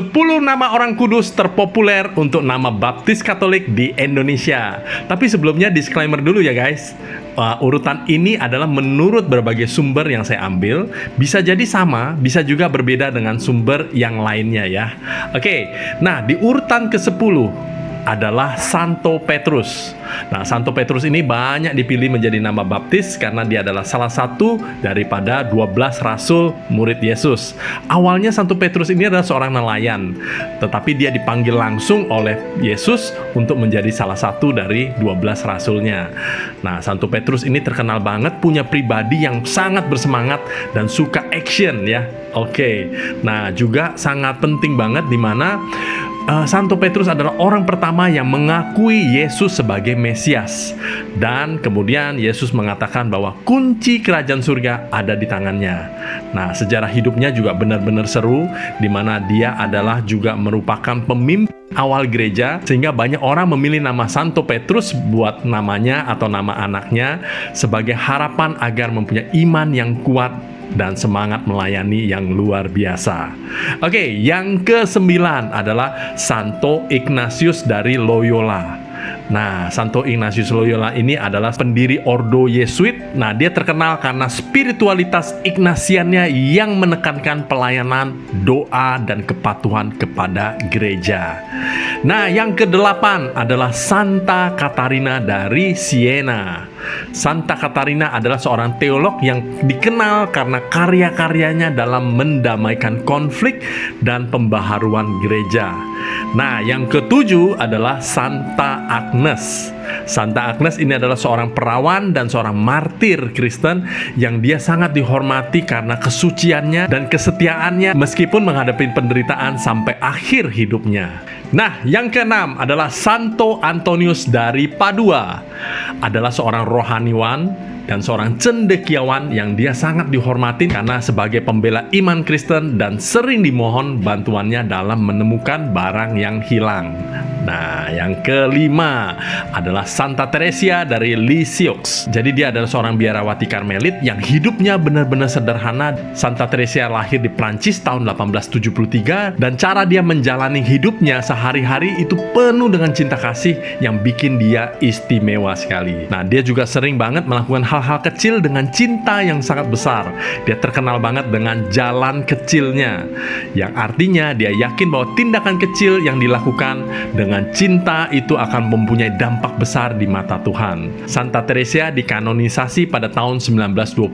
10 nama orang kudus terpopuler untuk nama baptis Katolik di Indonesia. Tapi sebelumnya disclaimer dulu ya guys. Urutan ini adalah menurut berbagai sumber yang saya ambil. Bisa jadi sama, bisa juga berbeda dengan sumber yang lainnya ya. Oke, nah di urutan ke-10 adalah Santo Petrus. Nah, Santo Petrus ini banyak dipilih menjadi nama baptis karena dia adalah salah satu daripada 12 rasul murid Yesus. Awalnya Santo Petrus ini adalah seorang nelayan, tetapi dia dipanggil langsung oleh Yesus untuk menjadi salah satu dari 12 rasulnya. Nah, Santo Petrus ini terkenal banget punya pribadi yang sangat bersemangat dan suka action ya. Oke. Nah, juga sangat penting banget di mana Santo Petrus adalah orang pertama yang mengakui Yesus sebagai Mesias. Dan kemudian Yesus mengatakan bahwa kunci kerajaan surga ada di tangannya. Nah, sejarah hidupnya juga benar-benar seru, di mana dia adalah juga merupakan pemimpin awal gereja, sehingga banyak orang memilih nama Santo Petrus buat namanya atau nama anaknya sebagai harapan agar mempunyai iman yang kuat dan semangat melayani yang luar biasa. Oke, yang ke-9 adalah Santo Ignatius dari Loyola. Nah, Santo Ignatius Loyola ini adalah pendiri Ordo Yesuit. Nah, dia terkenal karena spiritualitas Ignatiannya yang menekankan pelayanan, doa, dan kepatuhan kepada gereja. Nah, yang ke-8 adalah Santa Katarina dari Siena. Santa Katarina adalah seorang teolog yang dikenal karena karya-karyanya dalam mendamaikan konflik dan pembaharuan gereja. Nah, yang ke-7 adalah Santa Agnes. Santa Agnes ini adalah seorang perawan dan seorang martir Kristen yang dia sangat dihormati karena kesuciannya dan kesetiaannya meskipun menghadapi penderitaan sampai akhir hidupnya. Nah, yang ke-6 adalah Santo Antonius dari Padua. Adalah seorang rohaniwan dan seorang cendekiawan yang dia sangat dihormati karena sebagai pembela iman Kristen dan sering dimohon bantuannya dalam menemukan barang yang hilang. Nah, yang ke-5 adalah Santa Teresia dari Lisieux. Jadi dia adalah seorang biarawati Karmelit yang hidupnya benar-benar sederhana. Santa Teresia lahir di Prancis tahun 1873 dan cara dia menjalani hidupnya sehari-hari itu penuh dengan cinta kasih yang bikin dia istimewa sekali. Nah, dia juga sering banget melakukan hal-hal kecil dengan cinta yang sangat besar. Dia terkenal banget dengan jalan kecilnya, yang artinya dia yakin bahwa tindakan kecil yang dilakukan dengan cinta itu akan mempunyai dampak besar di mata Tuhan. Santa Teresia dikanonisasi pada tahun 1925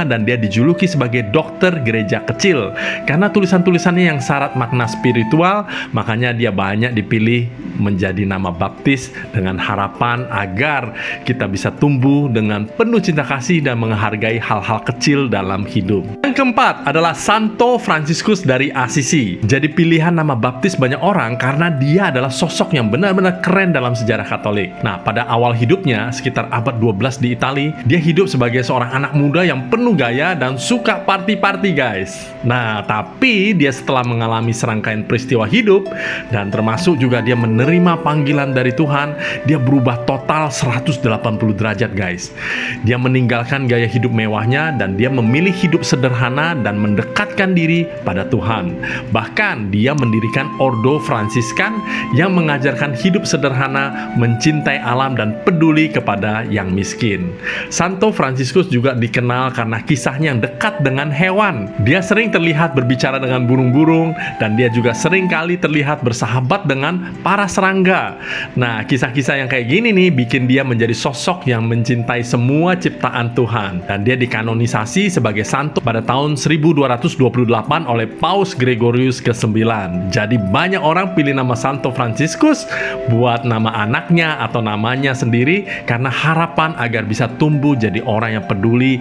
dan dia dijuluki sebagai dokter gereja kecil karena tulisan-tulisannya yang syarat makna spiritual. Makanya dia banyak dipilih menjadi nama baptis dengan harapan agar kita bisa tumbuh dengan penuh cinta kasih dan menghargai hal-hal kecil dalam hidup. Yang keempat adalah Santo Fransiskus dari Assisi. Jadi pilihan nama baptis banyak orang karena dia adalah sosok yang benar-benar keren dalam sejarah Katolik. Nah, pada awal hidupnya, sekitar abad 12 di Italia, dia hidup sebagai seorang anak muda yang penuh gaya dan suka party-party guys. Nah, tapi dia setelah mengalami serangkaian peristiwa hidup dan termasuk juga dia menerima panggilan dari Tuhan, dia berubah total 180 derajat guys. Dia meninggalkan gaya hidup mewahnya dan dia memilih hidup sederhana dan mendekatkan diri pada Tuhan. Bahkan dia mendirikan Ordo Fransiskan yang mengajarkan hidup sederhana, mencintai alam dan peduli kepada yang miskin. Santo Fransiskus juga dikenal karena kisahnya yang dekat dengan hewan. Dia sering terlihat berbicara dengan burung-burung dan dia juga sering kali terlihat bersahabat dengan para serangga. Nah, kisah-kisah yang kayak gini nih bikin dia menjadi sosok yang mencintai semua ciptaan Tuhan. Dan dia dikanonisasi sebagai santo pada tahun 1228 oleh Paus Gregorius ke-9. Jadi banyak orang pilih nama Santo Fransiskus buat nama anaknya atau namanya sendiri karena harapan agar bisa tumbuh jadi orang yang peduli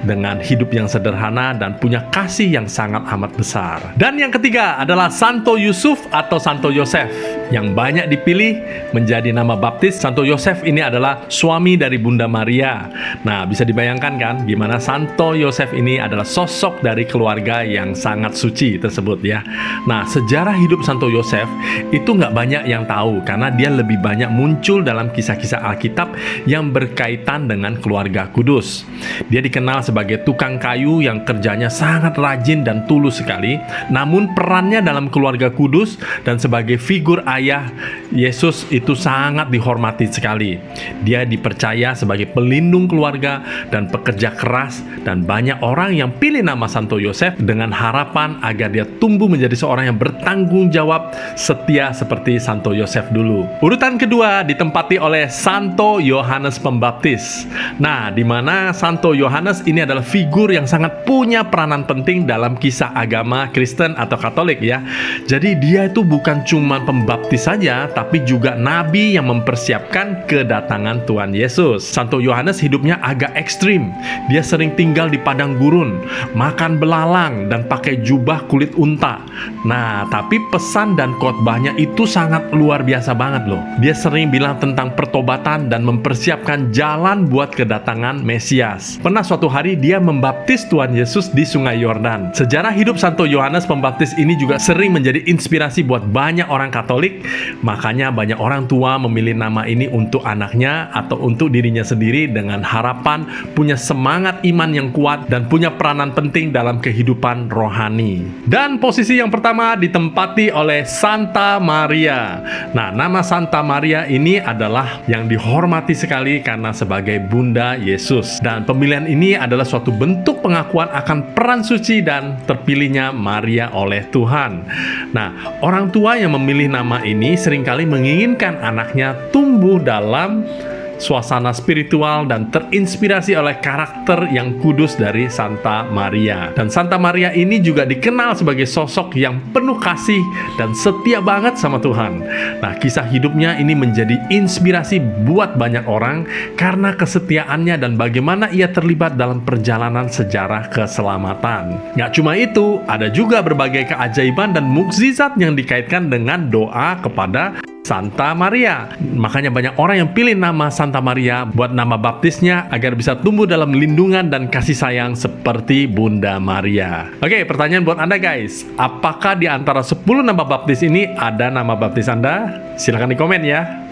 dengan hidup yang sederhana dan punya kasih yang sangat amat besar. Dan yang ketiga adalah Santo Yusuf atau Santo Yosef. yang banyak dipilih menjadi nama baptis Santo Yosef ini adalah suami dari Bunda Maria. Nah, bisa dibayangkan kan gimana Santo Yosef ini adalah sosok dari keluarga yang sangat suci tersebut ya. Nah, sejarah hidup Santo Yosef itu nggak banyak yang tahu karena dia lebih banyak muncul dalam kisah-kisah Alkitab yang berkaitan dengan keluarga kudus. Dia dikenal sebagai tukang kayu yang kerjanya sangat rajin dan tulus sekali. Namun perannya dalam keluarga kudus dan sebagai figur ayah Yesus itu sangat dihormati sekali. Dia dipercaya sebagai pelindung keluarga dan pekerja keras, dan banyak orang yang pilih nama Santo Yosef dengan harapan agar dia tumbuh menjadi seorang yang bertanggung jawab, setia seperti Santo Yosef dulu. Urutan kedua ditempati oleh Santo Yohanes Pembaptis. Nah, di mana Santo Yohanes ini adalah figur yang sangat punya peranan penting dalam kisah agama Kristen atau Katolik ya. Jadi dia itu bukan cuma pembaptis saja, tapi juga nabi yang mempersiapkan kedatangan Tuhan Yesus. Santo Yohanes hidupnya agak ekstrim. Dia sering tinggal di padang gurun, makan belalang, dan pakai jubah kulit unta. Nah, tapi pesan dan khotbahnya itu sangat luar biasa banget loh. Dia sering bilang tentang pertobatan dan mempersiapkan jalan buat kedatangan Mesias. Pernah suatu hari dia membaptis Tuhan Yesus di Sungai Yordan. Sejarah hidup Santo Yohanes Pembaptis ini juga sering menjadi inspirasi buat banyak orang Katolik. Makanya banyak orang tua memilih nama ini untuk anaknya atau untuk dirinya sendiri dengan harapan punya semangat iman yang kuat dan punya peranan penting dalam kehidupan rohani. Dan posisi yang pertama ditempati oleh Santa Maria. Nah, nama Santa Maria ini adalah yang dihormati sekali karena sebagai Bunda Yesus. Dan pemilihan ini adalah suatu bentuk pengakuan akan peran suci dan terpilihnya Maria oleh Tuhan. Nah, orang tua yang memilih nama ini seringkali menginginkan anaknya tumbuh dalam suasana spiritual dan terinspirasi oleh karakter yang kudus dari Santa Maria. Dan Santa Maria ini juga dikenal sebagai sosok yang penuh kasih dan setia banget sama Tuhan. Nah, kisah hidupnya ini menjadi inspirasi buat banyak orang karena kesetiaannya dan bagaimana ia terlibat dalam perjalanan sejarah keselamatan. Nggak cuma itu, ada juga berbagai keajaiban dan mukjizat yang dikaitkan dengan doa kepada Santa Maria. Makanya banyak orang yang pilih nama Santa Maria buat nama baptisnya agar bisa tumbuh dalam lindungan dan kasih sayang seperti Bunda Maria. Oke, pertanyaan buat Anda guys. Apakah di antara 10 nama baptis ini ada nama baptis Anda? Silahkan di komen ya.